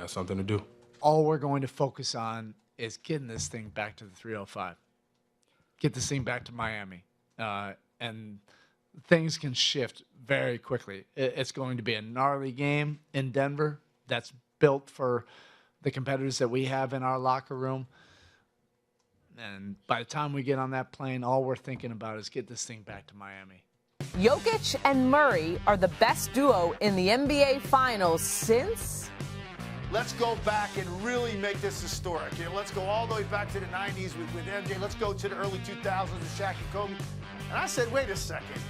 got something to do. All we're going to focus on is getting this thing back to the 305. Get this thing back to Miami. And things can shift very quickly. It's going to be a gnarly game in Denver that's built for the competitors that we have in our locker room. And by the time we get on that plane, all we're thinking about is get this thing back to Miami. Jokic and Murray are the best duo in the NBA Finals since... Let's go back and really make this historic. You know, let's go all the way back to the 90s with MJ. Let's go to the early 2000s with Shaq and Kobe. And I said, wait a second.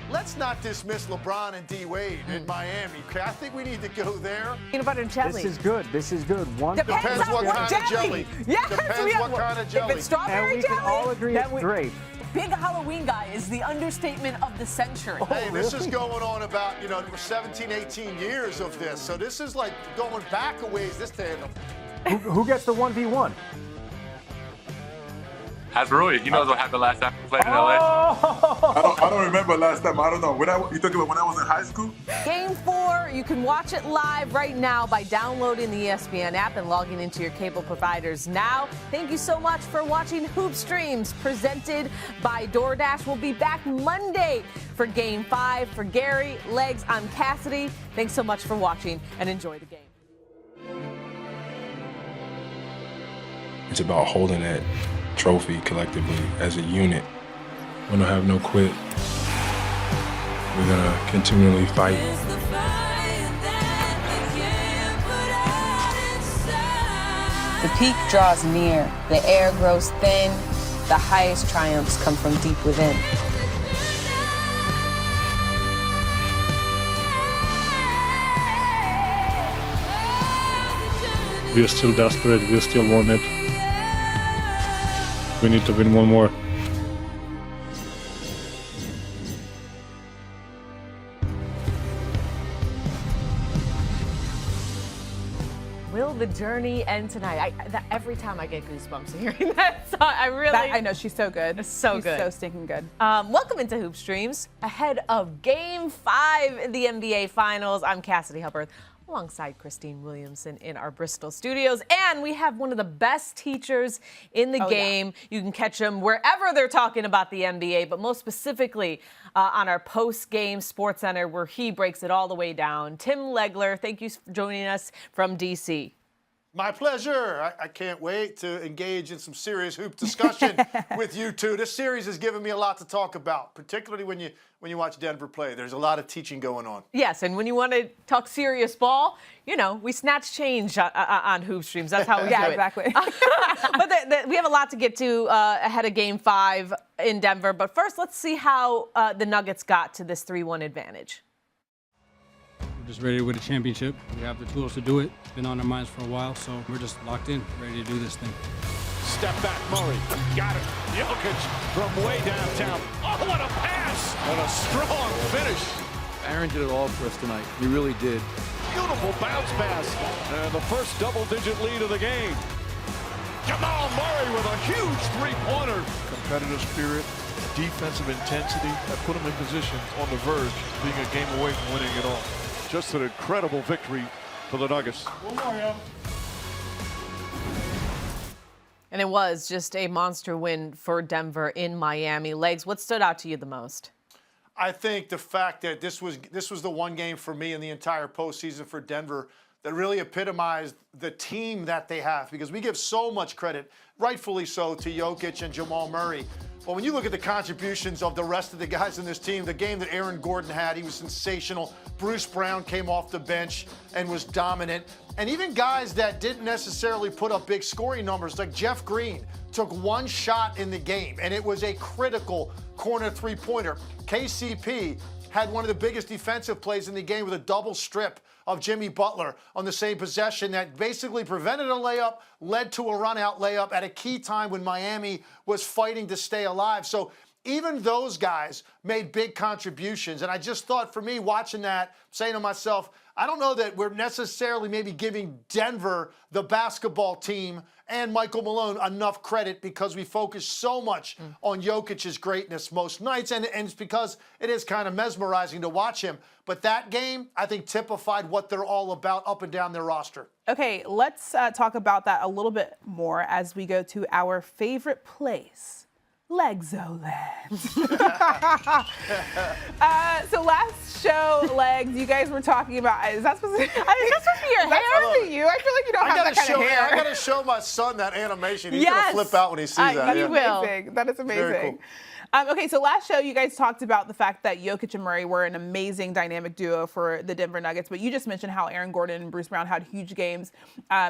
Let's not dismiss LeBron and D. Wade in Miami. Okay, I think we need to go there. Peanut butter and jelly. This is good. This is good. Depends what kind of jelly. Yes, Depends what kind of jelly. If it's strawberry and we jelly, can all agree it's great. Big Halloween guy is the understatement of the century. Hey, this is going on about, 17, 18 years of this. So this is like going back a ways, this tandem. Who gets the 1v1? Ask Roy. He knows what happened last time we played in LA. I don't remember last time. I don't know. You talking about when I was in high school? Game 4, you can watch it live right now by downloading the ESPN app and logging into your cable providers now. Thank you so much for watching Hoop Streams, presented by DoorDash. We'll be back Monday for Game 5. For Gary, Legs, I'm Cassidy. Thanks so much for watching, and enjoy the game. It's about holding that trophy collectively as a unit. We don't have no quit. We're gonna continually fight. The peak draws near, the air grows thin, the highest triumphs come from deep within. We are still desperate, we still want it. We need to win one more. Will the journey end tonight? Every time I get goosebumps hearing that song. I know, she's so good. She's so stinking good. Welcome into Hoop Streams. Ahead of Game 5 in the NBA Finals, I'm Cassidy Hubbarth, alongside Christine Williamson in our Bristol studios. And we have one of the best teachers in the game. Yeah. You can catch them wherever they're talking about the NBA, but most specifically on our post-game Sports Center, where he breaks it all the way down. Tim Legler, thank you for joining us from D.C. My pleasure. I can't wait to engage in some serious hoop discussion with you two. This series has given me a lot to talk about, particularly when you watch Denver play. There's a lot of teaching going on. Yes, and when you want to talk serious ball, we snatch change on Hoop Streams. That's how we do it. Exactly. But we have a lot to get to ahead of Game 5 in Denver. But first, let's see how the Nuggets got to this 3-1 advantage. We're just ready to win a championship. We have the tools to do it. It's been on our minds for a while, so we're just locked in, ready to do this thing. Step back, Murray. Got it. Jokic from way downtown. Oh, what a pass! And a strong finish. Aaron did it all for us tonight. He really did. Beautiful bounce pass. And the first double-digit lead of the game. Jamal Murray with a huge three-pointer. Competitive spirit, defensive intensity that put him in position on the verge of being a game away from winning it all. Just an incredible victory for the Nuggets. And it was just a monster win for Denver in Miami. Legs, what stood out to you the most? I think the fact that this was the one game for me in the entire postseason for Denver that really epitomized the team that they have, because we give so much credit, rightfully so, to Jokic and Jamal Murray. But when you look at the contributions of the rest of the guys in this team, the game that Aaron Gordon had, he was sensational. Bruce Brown came off the bench and was dominant. And even guys that didn't necessarily put up big scoring numbers, like Jeff Green, took one shot in the game, and it was a critical corner three-pointer. KCP had one of the biggest defensive plays in the game with a double strip of Jimmy Butler on the same possession that basically prevented a layup, led to a run-out layup at a key time when Miami was fighting to stay alive. So even those guys made big contributions. And I just thought, for me, watching that, saying to myself, I don't know that we're necessarily maybe giving Denver, the basketball team, and Michael Malone enough credit because we focus so much on Jokic's greatness most nights. And it's because it is kind of mesmerizing to watch him. But that game, I think, typified what they're all about up and down their roster. Okay, let's talk about that a little bit more as we go to our favorite place. Legzoland. So last show, Legs, you guys were talking about, is that supposed to be your hair? That's supposed to be you. I feel like you don't have that kind of hair. I got to show my son that animation. He's Yes. going to flip out when he sees that. That's Yeah. amazing. That is amazing. Very cool. Okay, so last show you guys talked about the fact that Jokic and Murray were an amazing dynamic duo for the Denver Nuggets, but you just mentioned how Aaron Gordon and Bruce Brown had huge games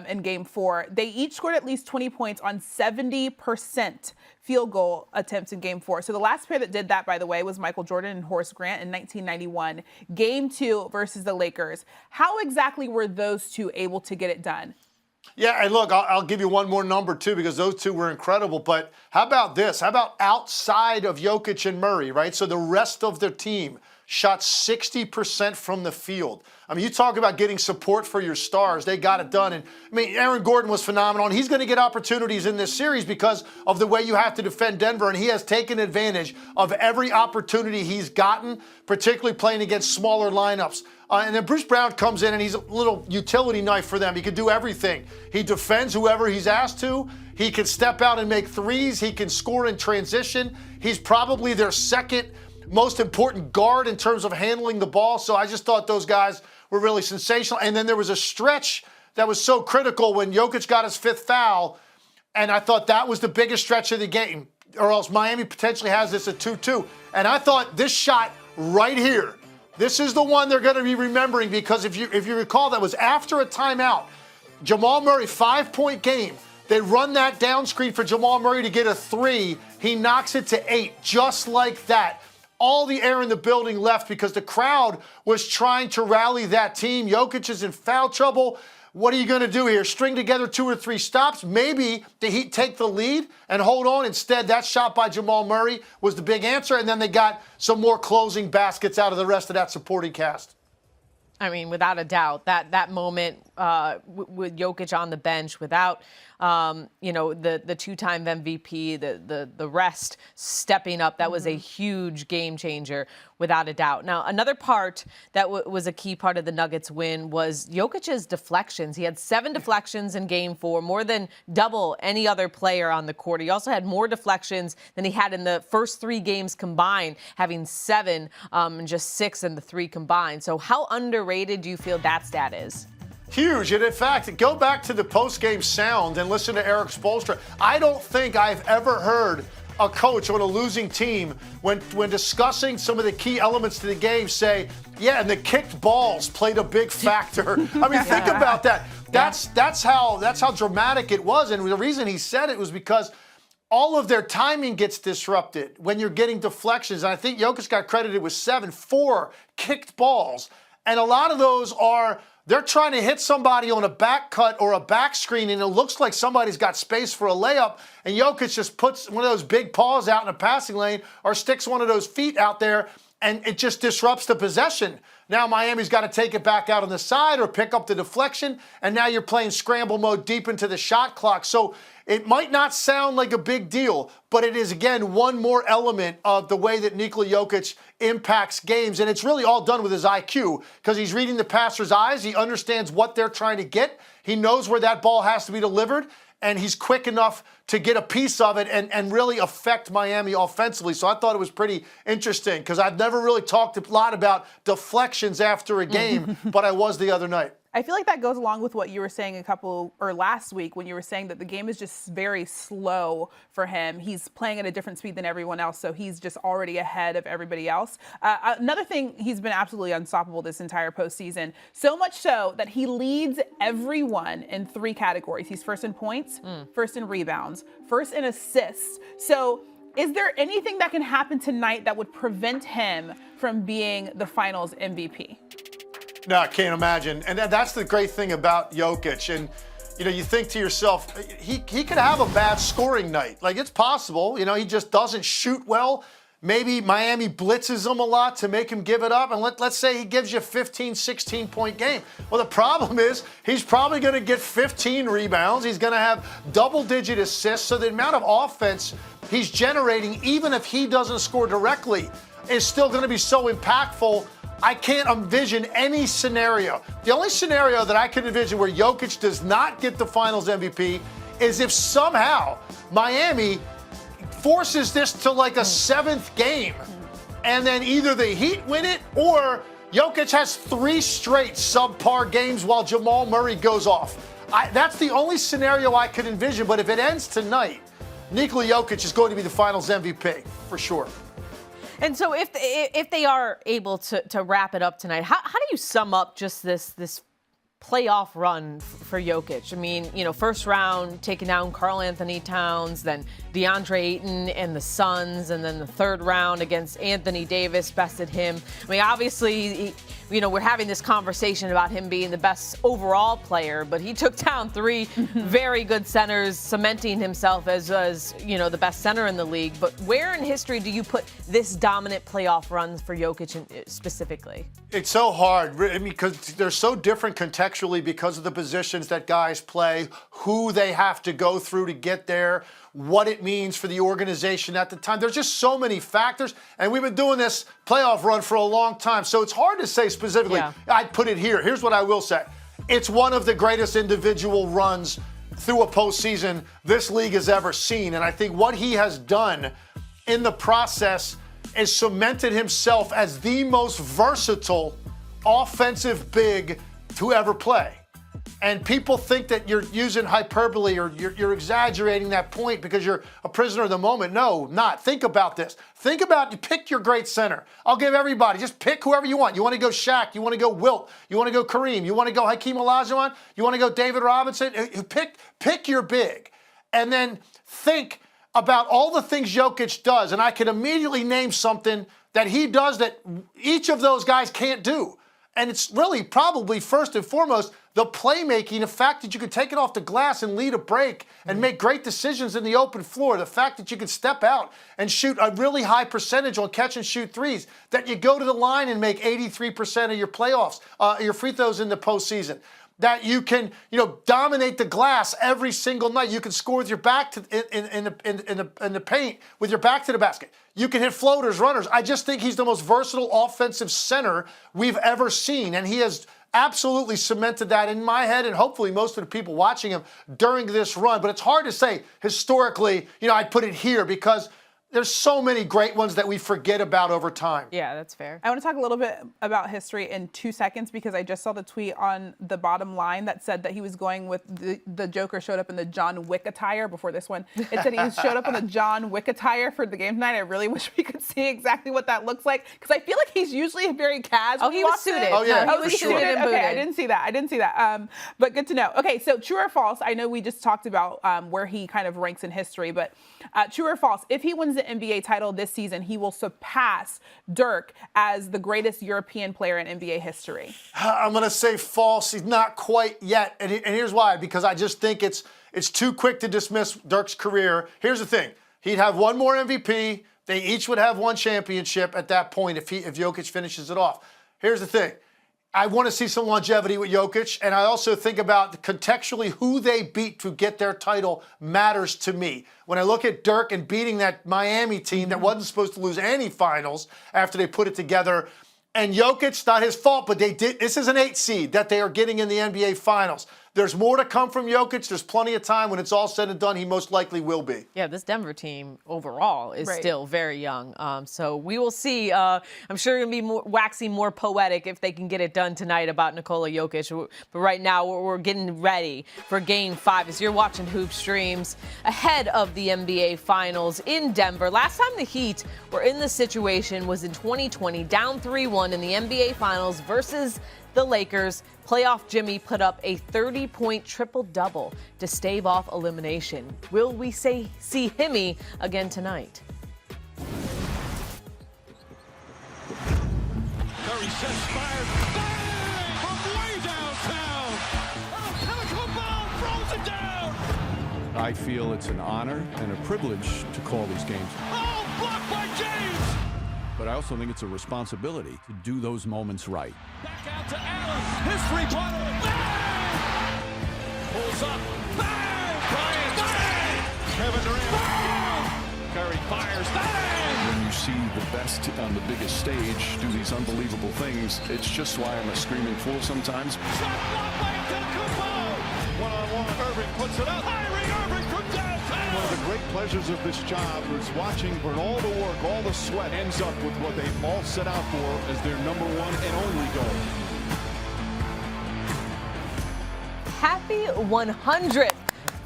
in Game 4. They each scored at least 20 points on 70% field goal attempts in Game 4. So the last pair that did that, by the way, was Michael Jordan and Horace Grant in 1991. Game 2 versus the Lakers. How exactly were those two able to get it done? Yeah, and look, I'll give you one more number, too, because those two were incredible. But how about this? How about outside of Jokic and Murray, right? So the rest of their team shot 60% from the field. I mean, you talk about getting support for your stars. They got it done. And, I mean, Aaron Gordon was phenomenal. And he's going to get opportunities in this series because of the way you have to defend Denver. And he has taken advantage of every opportunity he's gotten, particularly playing against smaller lineups. And then Bruce Brown comes in, and he's a little utility knife for them. He can do everything. He defends whoever he's asked to. He can step out and make threes. He can score in transition. He's probably their second most important guard in terms of handling the ball. So I just thought those guys were really sensational. And then there was a stretch that was so critical when Jokic got his 5th foul, and I thought that was the biggest stretch of the game, or else Miami potentially has this at 2-2. And I thought this shot right here, this is the one they're going to be remembering, because if you recall, that was after a timeout. Jamal Murray, 5-point game. They run that down screen for Jamal Murray to get a 3. He knocks it to 8, just like that. All the air in the building left because the crowd was trying to rally that team. Jokic is in foul trouble. What are you going to do here? String together 2 or 3 stops? Maybe the Heat take the lead and hold on. Instead, that shot by Jamal Murray was the big answer, and then they got some more closing baskets out of the rest of that supporting cast. I mean, without a doubt, that moment with Jokic on the bench, without the 2-time MVP, the rest stepping up, that was a huge game changer, without a doubt. Now, another part that was a key part of the Nuggets win was Jokic's deflections. He had 7 deflections in Game 4, more than double any other player on the court. He also had more deflections than he had in the first 3 games combined, having 7 and just 6 in the 3 combined. So how underrated do you feel that stat is? Huge. And in fact, go back to the post-game sound and listen to Eric Spoelstra. I don't think I've ever heard a coach on a losing team, when discussing some of the key elements to the game, say, yeah, and the kicked balls played a big factor. I mean, think about that. That's how dramatic it was. And the reason he said it was because all of their timing gets disrupted when you're getting deflections. And I think Jokic got credited with 4 kicked balls. And a lot of those are, they're trying to hit somebody on a back cut or a back screen, and it looks like somebody's got space for a layup, and Jokic just puts one of those big paws out in a passing lane or sticks one of those feet out there, and it just disrupts the possession. Now Miami's got to take it back out on the side or pick up the deflection, and now you're playing scramble mode deep into the shot clock. So it might not sound like a big deal, but it is, again, one more element of the way that Nikola Jokic impacts games. And it's really all done with his IQ, because he's reading the passer's eyes. He understands what they're trying to get. He knows where that ball has to be delivered, and he's quick enough to get a piece of it and really affect Miami offensively. So I thought it was pretty interesting, because I've never really talked a lot about deflections after a game, but I was the other night. I feel like that goes along with what you were saying last week, when you were saying that the game is just very slow for him. He's playing at a different speed than everyone else, so he's just already ahead of everybody else. Another thing, he's been absolutely unstoppable this entire postseason, so much so that he leads everyone in 3 categories. He's first in points, first in rebounds, first in assists. So is there anything that can happen tonight that would prevent him from being the Finals MVP? No, I can't imagine. And that's the great thing about Jokic. And, you think to yourself, he could have a bad scoring night. Like, it's possible. He just doesn't shoot well. maybe Miami blitzes him a lot to make him give it up. And let's say he gives you a 15, 16-point game. Well, the problem is he's probably going to get 15 rebounds. He's going to have double-digit assists. So the amount of offense he's generating, even if he doesn't score directly, is still going to be so impactful. I can't envision any scenario. The only scenario that I can envision where Jokic does not get the Finals MVP is if somehow Miami forces this to like a 7th game, and then either the Heat win it or Jokic has 3 straight subpar games while Jamal Murray goes off. That's the only scenario I could envision, but if it ends tonight, Nikola Jokic is going to be the Finals MVP, for sure. And so if they are able to wrap it up tonight, how do you sum up just this playoff run for Jokic? I mean, first round taking down Karl Anthony Towns, then DeAndre Ayton and the Suns, and then the third round against Anthony Davis bested him. I mean, obviously, we're having this conversation about him being the best overall player, but he took down 3 very good centers, cementing himself as the best center in the league. But where in history do you put this dominant playoff runs for Jokic specifically? It's so hard, because they're so different contextually because of the positions that guys play, who they have to go through to get there, what it means for the organization at the time. There's just so many factors, and we've been doing this playoff run for a long time, so it's hard to say specifically. Yeah. I'd put it here. Here's what I will say. It's one of the greatest individual runs through a postseason this league has ever seen, and I think what he has done in the process is cemented himself as the most versatile offensive big to ever play. And people think that you're using hyperbole or you're exaggerating that point because you're a prisoner of the moment. No, not. Think about this. Pick your great center. I'll give everybody, just pick whoever you want. You want to go Shaq, you want to go Wilt, you want to go Kareem, you want to go Hakeem Olajuwon, you want to go David Robinson. Pick your big. And then think about all the things Jokic does. And I can immediately name something that he does that each of those guys can't do. And it's really probably first and foremost the playmaking, the fact that you can take it off the glass and lead a break and make great decisions in the open floor, the fact that you can step out and shoot a really high percentage on catch and shoot threes, that you go to the line and make 83% of your playoffs, your free throws in the postseason, that you can, dominate the glass every single night. You can score with your back to in the paint with your back to the basket. You can hit floaters, runners. I just think he's the most versatile offensive center we've ever seen, and he has absolutely cemented that in my head and hopefully most of the people watching him during this run. But it's hard to say historically, I'd put it here because there's so many great ones that we forget about over time. Yeah, that's fair. I want to talk a little bit about history in 2 seconds because I just saw the tweet on the bottom line that said that he was going with the Joker showed up in the John Wick attire before this one. It said he showed up in the John Wick attire for the game tonight. I really wish we could see exactly what that looks like because I feel like he's usually very casual. Oh, he was suited. Oh, yeah. No, he was suited and booted. Okay, I didn't see that. But good to know. Okay, so true or false, I know we just talked about where he kind of ranks in history, but true or false, if he wins the NBA title this season, he will surpass Dirk as the greatest European player in NBA history. I'm going to say false. He's not quite yet. And here's why. Because I just think it's too quick to dismiss Dirk's career. Here's the thing. He'd have one more MVP. They each would have one championship at that point if Jokic finishes it off. Here's the thing. I want to see some longevity with Jokic, and I also think about contextually who they beat to get their title matters to me. When I look at Dirk and beating that Miami team that wasn't supposed to lose any finals after they put it together, and Jokic, not his fault, but they did. This is an 8 seed that they are getting in the NBA Finals. There's more to come from Jokic. There's plenty of time. When it's all said and done, he most likely will be. Yeah, this Denver team overall is still very young. So we will see. I'm sure it'll be waxing more poetic if they can get it done tonight about Nikola Jokic. But right now, we're getting ready for Game 5 as you're watching Hoop Streams ahead of the NBA Finals in Denver. Last time the Heat were in this situation was in 2020, down 3-1 in the NBA Finals versus the Lakers. Playoff Jimmy put up a 30-point triple-double to stave off elimination. Will we see Himmy again tonight? Curry sets fire. Bang! From way downtown. Chemical ball throws it down. I feel it's an honor and a privilege to call these games. Oh, blocked by James. but I also think it's a responsibility to do those moments right. Back out to Allen. His three-pointer. Bang! Pulls up. Bang! Bryant. Bang! Kevin Durant. Bang! Curry fires. Bang! When you see the best on the biggest stage do these unbelievable things, it's just why I'm a screaming fool sometimes. Shot blocked by Antetokounmpo. One-on-one. Irving puts it up. Kyrie Irving from downtown. One of the great pleasures of this job is watching where all the work, all the sweat ends up with what they all set out for as their number one and only goal. Happy 100th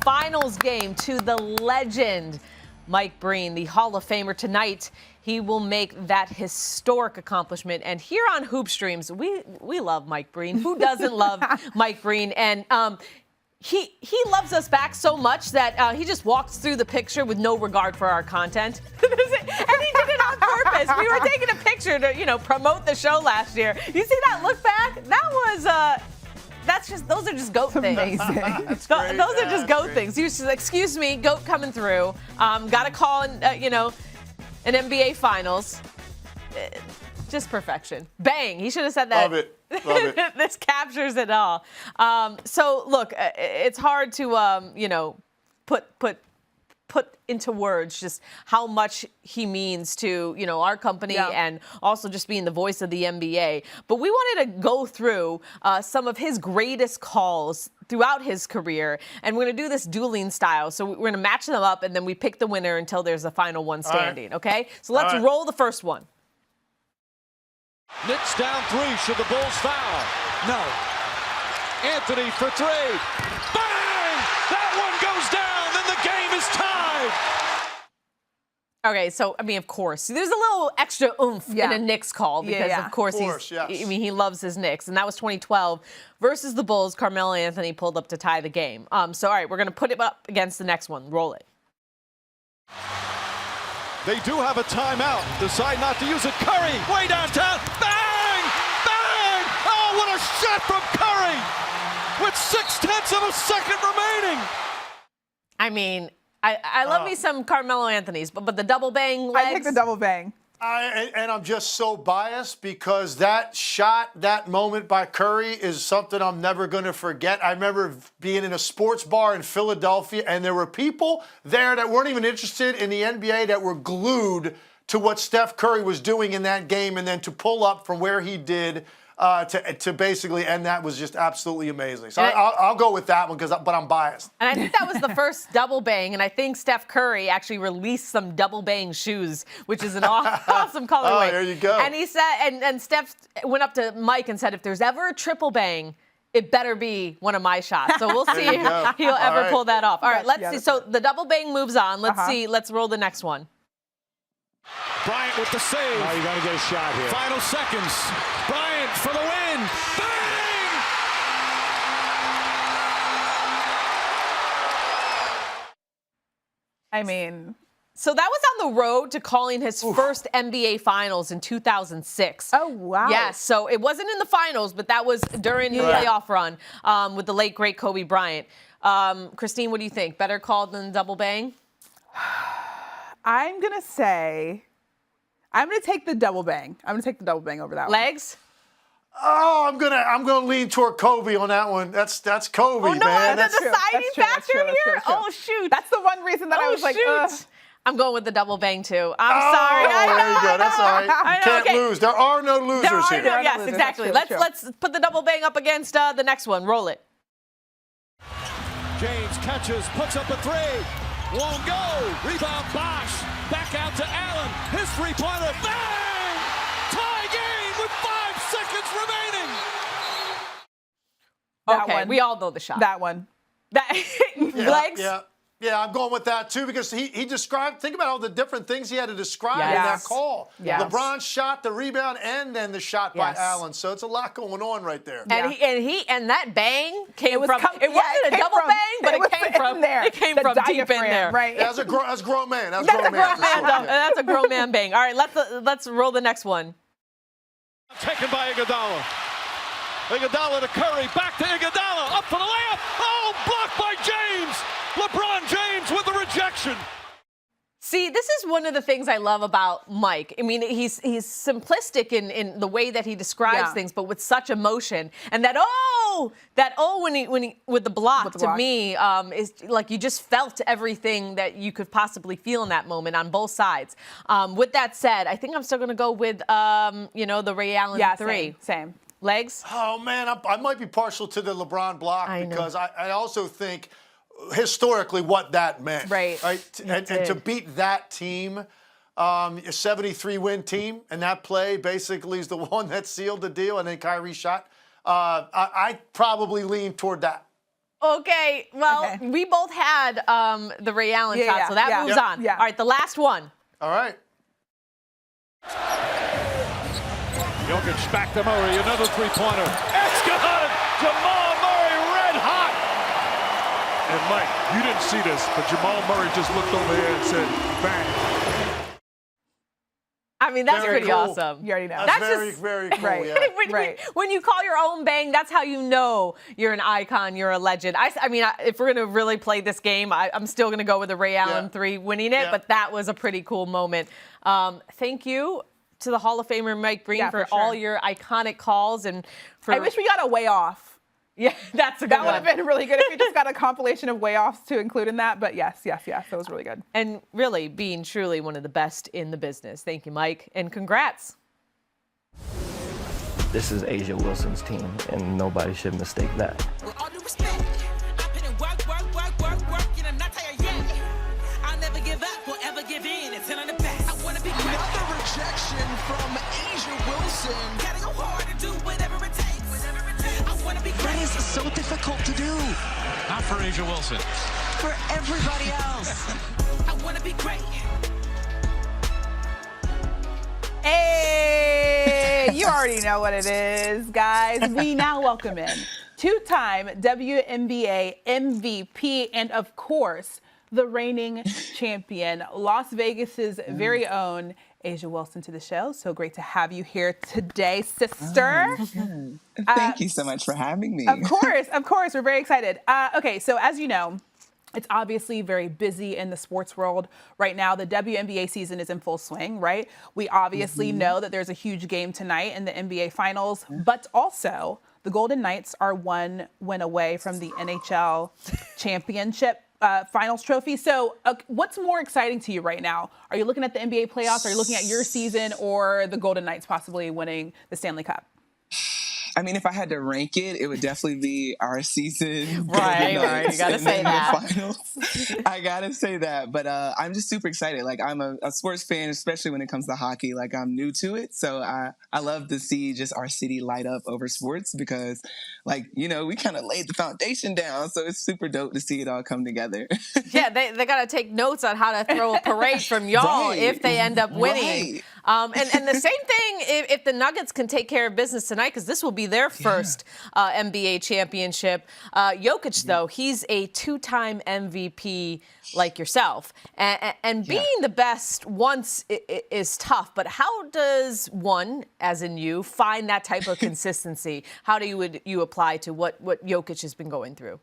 finals game to the legend, Mike Breen, the Hall of Famer. Tonight, he will make that historic accomplishment. And here on Hoop Streams, we love Mike Breen. Who doesn't love Mike Breen? And he loves us back so much that he just walks through the picture with no regard for our content. And he did it on purpose. We were taking a picture to, promote the show last year. You see that look back? That was those are just GOAT things. Amazing. Those are just GOAT things. You just, excuse me, GOAT coming through. Got a call in, an NBA Finals. Just perfection. Bang. He should have said that. Love it. Love it. This captures it all. So look, it's hard to, put into words just how much he means to, our company and also just being the voice of the NBA. But we wanted to go through some of his greatest calls throughout his career, and we're going to do this dueling style. So we're going to match them up, and then we pick the winner until there's a final one standing, okay? So let's roll the first one. Knicks down 3. Should the Bulls foul? No. Anthony for 3. Bang! That one goes down, and the game is tied. Okay, so, of course, there's a little extra oomph in a Knicks call because, of course, he loves his Knicks. And that was 2012 versus the Bulls. Carmelo Anthony pulled up to tie the game. So, all right, we're going to put it up against the next one. Roll it. They do have a timeout. Decide not to use it. Curry, way downtown. Bang! Bang! Oh, what a shot from Curry! With 0.6 of a second remaining. I love me some Carmelo Anthony's, but the double bang legs. I take the double bang. And I'm just so biased because that shot, that moment by Curry is something I'm never going to forget. I remember being in a sports bar in Philadelphia, and there were people there that weren't even interested in the NBA that were glued to what Steph Curry was doing in that game, and then to pull up from where he did to basically end that was just absolutely amazing. So I'll go with that one but I'm biased. And I think that was the first double bang, and I think Steph Curry actually released some double bang shoes, which is an awesome colorway. Oh, there you go. And he said, and Steph went up to Mike and said, if there's ever a triple bang, it better be one of my shots. So we'll see if he'll ever pull that off. All right, let's see. So the double bang moves on. Let's see. Let's roll the next one. Bryant with the save. Oh, you got to get a shot here. Final seconds. Bryant for the win. Bang! So that was on the road to calling his first NBA Finals in 2006. Oh, wow. Yes, so it wasn't in the finals, but that was during the playoff run with the late, great Kobe Bryant. Christine, what do you think? Better call than double bang? I'm going to take the double bang. I'm going to take the double bang over that one. Legs? Oh, I'm gonna lean toward Kobe on that one. That's Kobe, man. That's the deciding factor here? Oh, shoot. That's the one reason that I was like, I'm going with the double bang, too. I'm sorry. There you go. That's all right. You can't lose. There are no losers here. Yes, exactly. Let's put the double bang up against the next one. Roll it. James catches, puts up a 3. Won't go. Rebound, Bosh. Back out to Allen. His three-pointer. Bang! Tie game with 5 seconds remaining. Okay, we all know the shot. That one. Legs? Yeah, I'm going with that, too, because he described, think about all the different things he had to describe in that call. Yes. LeBron's shot, the rebound, and then the shot by Allen. So it's a lot going on right there. And that bang came from, it wasn't a double bang, but it came from there. It came from deep in there. Right. Yeah, that's a grown man. That's a grown man bang. All right, let's roll the next one. Taken by Iguodala. Iguodala to Curry, back to Iguodala, up for the layup. Oh, blocked by James. LeBron James with the rejection. See, this is is one of the things I love about Mike. I mean, he's simplistic in the way that he describes things, but with such emotion. And that when he with the block to me is like you just felt everything that you could possibly feel in that moment on both sides. With that said, I think I'm still going to go with the Ray Allen three. Same. Legs? Oh, man, I might be partial to the LeBron block because I also think historically what that meant. Right. And to beat that team, a 73-win team, and that play basically is the one that sealed the deal, and then Kyrie shot. I probably lean toward that. Okay, well, we both had the Ray Allen shot, so that moves on. Yeah. All right, the last one. All right. Jokic back to Murray, another three-pointer. It's good! Jamal Murray red hot! And Mike, you didn't see this, but Jamal Murray just looked over here and said, bang. I mean, that's Very pretty cool. awesome. You already know. That's very cool. Right. Yeah. When you call your own bang, that's how you know you're an icon, you're a legend. I mean, if we're going to really play this game, I'm still going to go with the Ray Allen three winning it, but that was a pretty cool moment. Thank you to the Hall of Famer Mike Breen for all your iconic calls. And I wish we got a way off. Yeah, that's a good That would have been really good if we just got a compilation of way offs to include in that. But yes, that was really good. And really being truly one of the best in the business. Thank you, Mike, and congrats. This is Asia Wilson's team, and nobody should mistake that. With all due respect, I've been in work, and I'm not tired yet. I'll never give up or ever give in until I'm the best. I want to be great. Another rejection from Asia Wilson. Gotta go hard and do whatever it takes. I want to be great. That is so difficult to do. Not for Asia Wilson. For everybody else. I want to be great. Hey, you already know what it is, guys. We now welcome in two-time WNBA MVP and, of course, the reigning champion, Las Vegas's very own Asia Wilson to the show. So great to have you here today, sister. Thank you so much for having me. Of course. We're very excited. Okay, so as you know, it's obviously very busy in the sports world right now. The WNBA season is in full swing, right? We obviously know that there's a huge game tonight in the NBA Finals, but also the Golden Knights are one win away from the NHL championship finals trophy. So what's more exciting to you right now? Are you looking at the NBA playoffs? Are you looking at your season or the Golden Knights possibly winning the Stanley Cup? I mean, if I had to rank it, it would definitely be our season. Right. You got to say that. Finals. I got to say that. But I'm just super excited. Like, I'm a sports fan, especially when it comes to hockey. Like, I'm new to it. So I love to see just our city light up over sports because, like, you know, we kind of laid the foundation down. So it's super dope to see it all come together. Yeah, they got to take notes on how to throw a parade from y'all if they end up winning. And the same thing if the Nuggets can take care of business tonight, because this will be their first NBA championship. Jokic, though, he's a two-time MVP like yourself. And being the best once is tough, but how does one, as in you, find that type of consistency? How do you apply to what Jokic has been going through?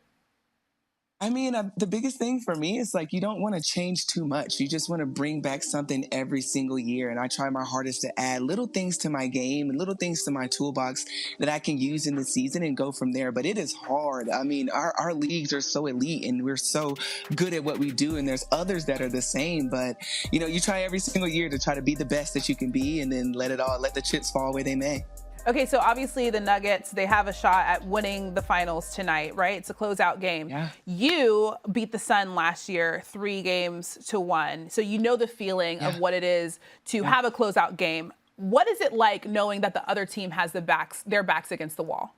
I mean, the biggest thing for me is like you don't want to change too much. You just want to bring back something every single year. And I try my hardest to add little things to my game and little things to my toolbox that I can use in the season and go from there. But it is hard. I mean, our leagues are so elite and we're so good at what we do. And there's others that are the same. But, you know, you try every single year to try to be the best that you can be and then let the chips fall where they may. Okay, so obviously the Nuggets, they have a shot at winning the finals tonight, right? It's a closeout game. Yeah. You beat the Sun last year 3-1. So you know the feeling of what it is to have a closeout game. What is it like knowing that the other team has their backs against the wall?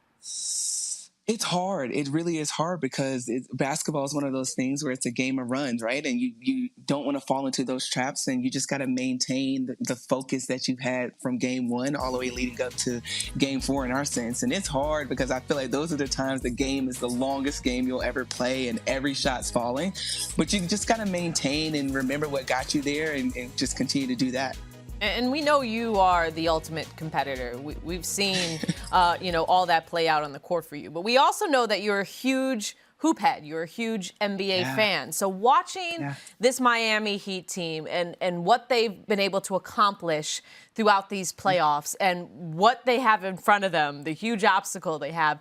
It's hard. It really is hard because basketball is one of those things where it's a game of runs, right? And you don't want to fall into those traps, and you just got to maintain the focus that you've had from game one all the way leading up to game 4 in our sense. And it's hard because I feel like those are the times the game is the longest game you'll ever play and every shot's falling. But you just got to maintain and remember what got you there and just continue to do that. And we know you are the ultimate competitor. We've seen, all that play out on the court for you. But we also know that you're a huge hoop head. You're a huge NBA fan. So watching this Miami Heat team and what they've been able to accomplish throughout these playoffs and what they have in front of them, the huge obstacle they have,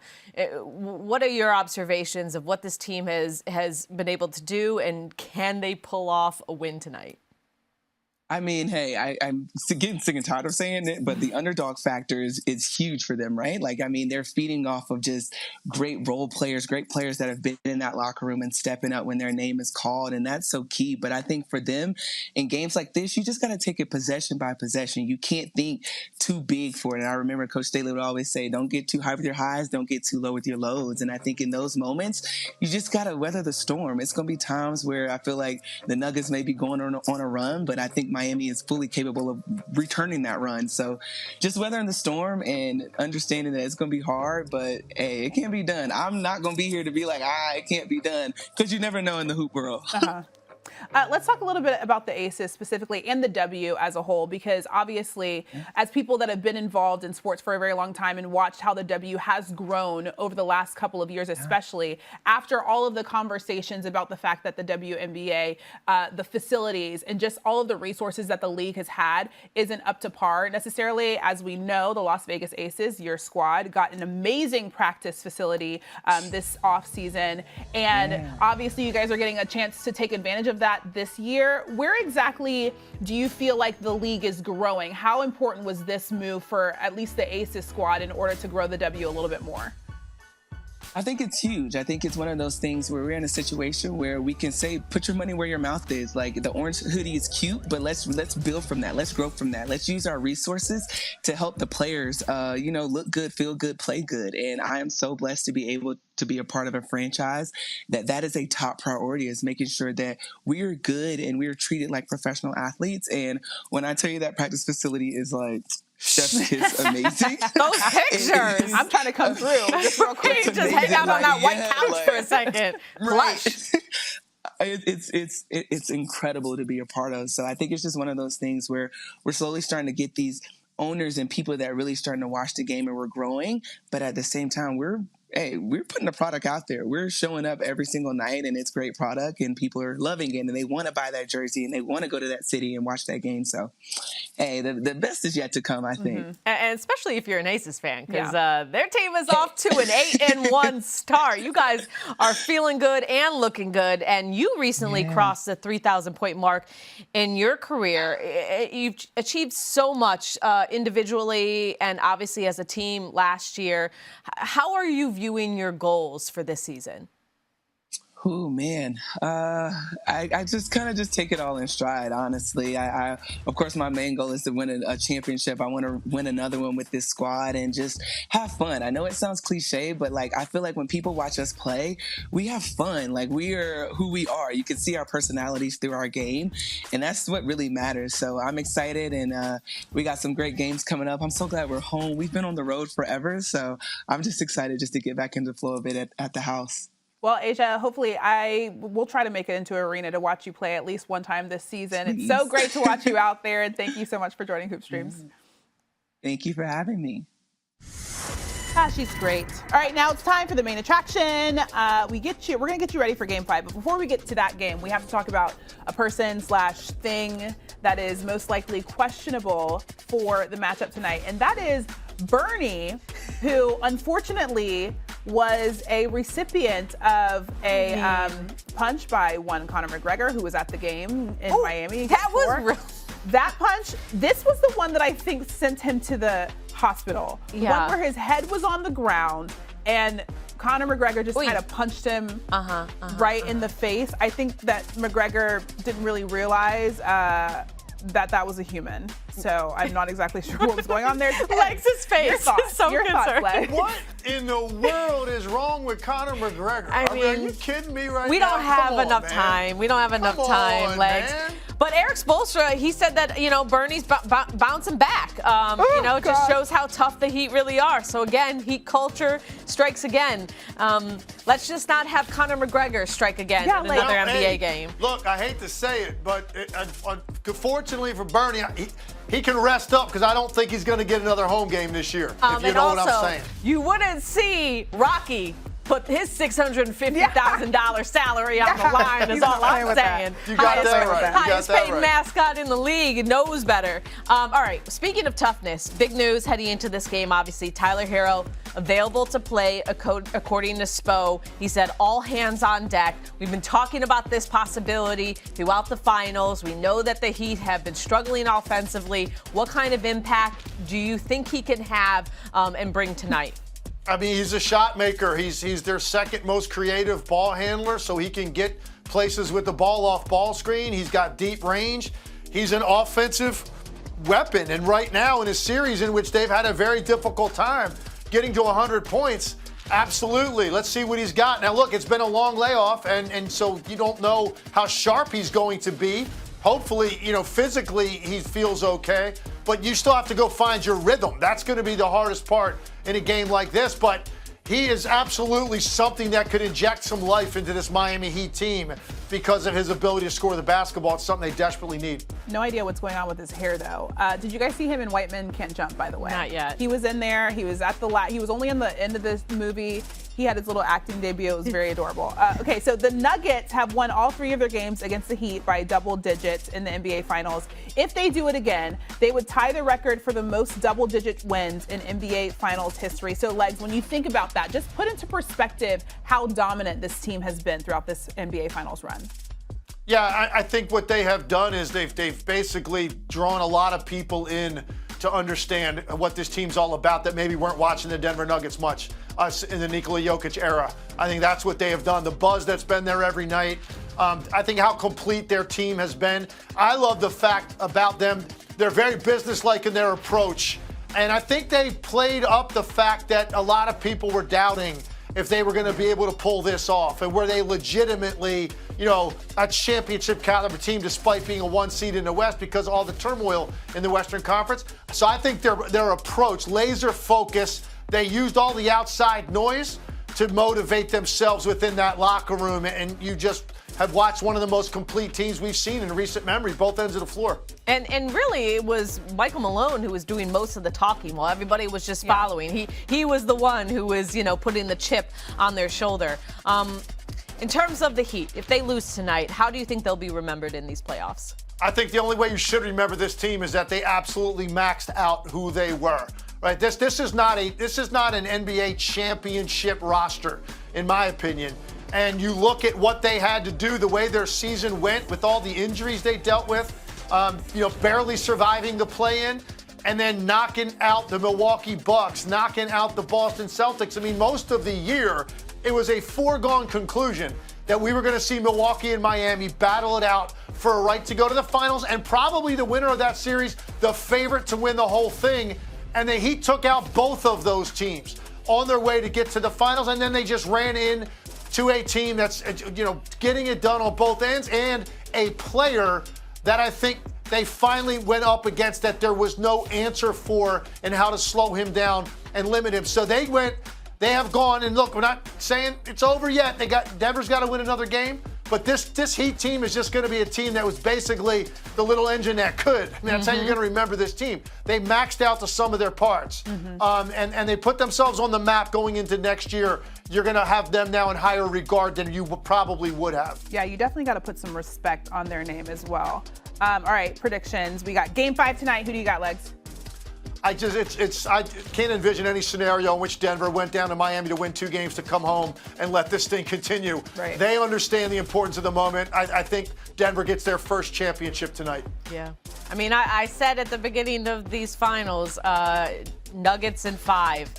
what are your observations of what this team has been able to do, and can they pull off a win tonight? I mean, hey, I'm getting sick and tired of saying it, but the underdog factor is huge for them, right? Like, I mean, they're feeding off of just great role players, great players that have been in that locker room and stepping up when their name is called, and that's so key. But I think for them, in games like this, you just got to take it possession by possession. You can't think too big for it. And I remember Coach Staley would always say, don't get too high with your highs, don't get too low with your lows. And I think in those moments, you just got to weather the storm. It's going to be times where I feel like the Nuggets may be going on a run, but I think Miami is fully capable of returning that run. So just weathering the storm and understanding that it's going to be hard, but hey, it can be done. I'm not going to be here to be like, it can't be done, because you never know in the hoop world. Let's talk a little bit about the Aces specifically and the W as a whole, because obviously as people that have been involved in sports for a very long time and watched how the W has grown over the last couple of years, especially after all of the conversations about the fact that the WNBA, the facilities and just all of the resources that the league has had isn't up to par necessarily. As we know, the Las Vegas Aces, your squad, got an amazing practice facility this offseason. And obviously you guys are getting a chance to take advantage of that this year. Where exactly do you feel like the league is growing? How important was this move for at least the Aces squad in order to grow the W a little bit more? I think it's huge. I think it's one of those things where we're in a situation where we can say, put your money where your mouth is. Like, the orange hoodie is cute, but let's build from that. Let's grow from that. Let's use our resources to help the players, look good, feel good, play good. And I am so blessed to be able to be a part of a franchise that is a top priority, is making sure that we are good and we are treated like professional athletes. And when I tell you that practice facility is like chef's kiss amazing. Those pictures. I'm trying to come through just real quick. Just hang out on that white couch for a second. Right. It's incredible to be a part of. So I think it's just one of those things where we're slowly starting to get these owners and people that are really starting to watch the game, and we're growing. But at the same time, we're putting the product out there. We're showing up every single night, and it's great product, and people are loving it, and they want to buy that jersey, and they want to go to that city and watch that game. So, hey, the best is yet to come, I think. And especially if you're an Aces fan, because their team is off to an 8-1 start. You guys are feeling good and looking good, and you recently crossed the 3,000-point mark in your career. You've achieved so much individually and obviously as a team last year. How are you viewing your goals for this season? Oh, man. I just kind of take it all in stride, honestly. I of course, my main goal is to win a championship. I want to win another one with this squad and just have fun. I know it sounds cliche, but I feel like when people watch us play, we have fun. Like, we are who we are. You can see our personalities through our game, and that's what really matters. So I'm excited, and we got some great games coming up. I'm so glad we're home. We've been on the road forever, so I'm just excited just to get back into the flow of it at the house. Well, Asia, hopefully I will try to make it into an arena to watch you play at least one time this season. It's so great to watch you out there, and thank you so much for joining Hoop Streams. Thank you for having me. She's great. All right, now it's time for the main attraction. We're gonna get you ready for Game 5, but before we get to that game, we have to talk about a person/thing that is most likely questionable for the matchup tonight, and that is Bernie, who unfortunately was a recipient of a punch by one Conor McGregor, who was at the game in Miami. That was real. That punch, this was the one that I think sent him to the hospital. The one where his head was on the ground and Conor McGregor just kind of punched him right in the face. I think that McGregor didn't really realize that was a human. So I'm not exactly sure what was going on there. Lex's face. Your thoughts, Lex. What in the world is wrong with Conor McGregor? I mean, are you kidding me right now? We don't have enough time. We don't have enough time, Lex. Man. But Eric Spoelstra, he said that, Bernie's bouncing back. It just shows how tough the Heat really are. So, again, Heat culture strikes again. Let's just not have Conor McGregor strike again in another NBA game. Look, I hate to say it, but fortunately for Bernie, he can rest up, because I don't think he's going to get another home game this year, if you know what I'm saying. You wouldn't see Rocky put his $650,000 salary on the line is all I'm saying. You got that right. Highest paid mascot in the league knows better. All right, speaking of toughness, big news heading into this game, obviously. Tyler Hero available to play according to Spo. He said all hands on deck. We've been talking about this possibility throughout the finals. We know that the Heat have been struggling offensively. What kind of impact do you think he can have and bring tonight? I mean, he's a shot maker. He's their second most creative ball handler, so he can get places with the ball off ball screen. He's got deep range. He's an offensive weapon. And right now in a series in which they've had a very difficult time getting to 100 points, absolutely. Let's see what he's got. Now, look, it's been a long layoff, and so you don't know how sharp he's going to be. Hopefully, physically he feels okay, but you still have to go find your rhythm. That's going to be the hardest part in a game like this, but he is absolutely something that could inject some life into this Miami Heat team because of his ability to score the basketball. It's something they desperately need. No idea what's going on with his hair, though. Did you guys see him in White Men Can't Jump, by the way? Not yet. He was in there. He was at he was only in the end of this movie. He had his little acting debut. It was very adorable. Okay, so the Nuggets have won all 3 of their games against the Heat by double digits in the NBA Finals. If they do it again, they would tie the record for the most double-digit wins in NBA Finals history. So, Legs, when you think about that, just put into perspective how dominant this team has been throughout this NBA Finals run. Yeah, I think what they have done is they've basically drawn a lot of people in to understand what this team's all about that maybe weren't watching the Denver Nuggets much us in the Nikola Jokic era. I think that's what they have done. The buzz that's been there every night. I think how complete their team has been. I love the fact about them. They're very businesslike in their approach. And I think they played up the fact that a lot of people were doubting if they were going to be able to pull this off. And were they legitimately, a championship caliber team despite being a 1 seed in the West because of all the turmoil in the Western Conference. So I think their approach, laser focus, they used all the outside noise to motivate themselves within that locker room. And you just have watched one of the most complete teams we've seen in recent memory, both ends of the floor. And really, it was Michael Malone who was doing most of the talking while everybody was just following. He was the one who was, putting the chip on their shoulder. In terms of the Heat, if they lose tonight, how do you think they'll be remembered in these playoffs? I think the only way you should remember this team is that they absolutely maxed out who they were. Right? This is not an NBA championship roster, in my opinion. And you look at what they had to do, the way their season went with all the injuries they dealt with, barely surviving the play-in, and then knocking out the Milwaukee Bucks, knocking out the Boston Celtics. I mean, most of the year, it was a foregone conclusion that we were going to see Milwaukee and Miami battle it out for a right to go to the finals, and probably the winner of that series, the favorite to win the whole thing. And the Heat took out both of those teams on their way to get to the finals, and then they just ran in to a team that's, getting it done on both ends, and a player that I think they finally went up against that there was no answer for and how to slow him down and limit him. So they have gone, and look, we're not saying it's over yet. Denver's got to win another game, but this Heat team is just going to be a team that was basically the little engine that could. I mean, that's how you're going to remember this team. They maxed out the sum of their parts, and they put themselves on the map going into next year. You're going to have them now in higher regard than you probably would have. Yeah, you definitely got to put some respect on their name as well. All right, predictions. We got Game 5 tonight. Who do you got, Legs? I can't envision any scenario in which Denver went down to Miami to win 2 games to come home and let this thing continue. Right. They understand the importance of the moment. I think Denver gets their first championship tonight. Yeah. I mean, I said at the beginning of these finals, Nuggets in 5,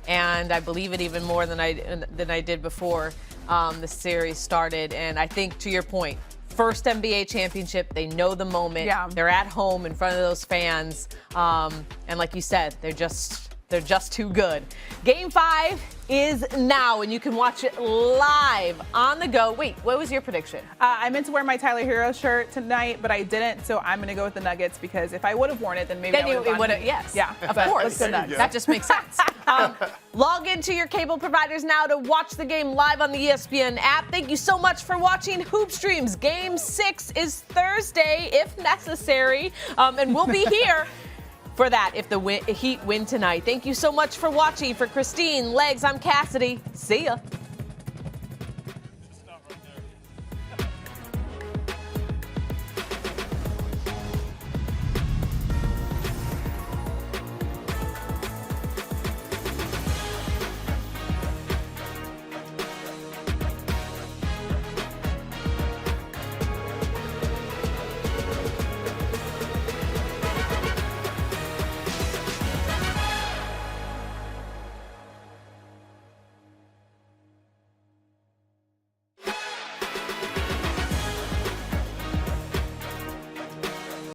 and I believe it even more than I did before the series started. And I think, to your point, first NBA championship, they know the moment. Yeah. They're at home in front of those fans. And like you said, they're just too good. Game 5 is now, and you can watch it live on the go. Wait, what was your prediction? I meant to wear my Tyler Hero shirt tonight, but I didn't, so I'm going to go with the Nuggets because if I would have worn it, then maybe I would have. Yes. Yeah, of course. That just makes sense. Log into your cable providers now to watch the game live on the ESPN app. Thank you so much for watching Hoop Streams. Game 6 is Thursday, if necessary, and we'll be here for that if the Heat win tonight. Thank you so much for watching. For Christine, Legs, I'm Cassidy. See ya.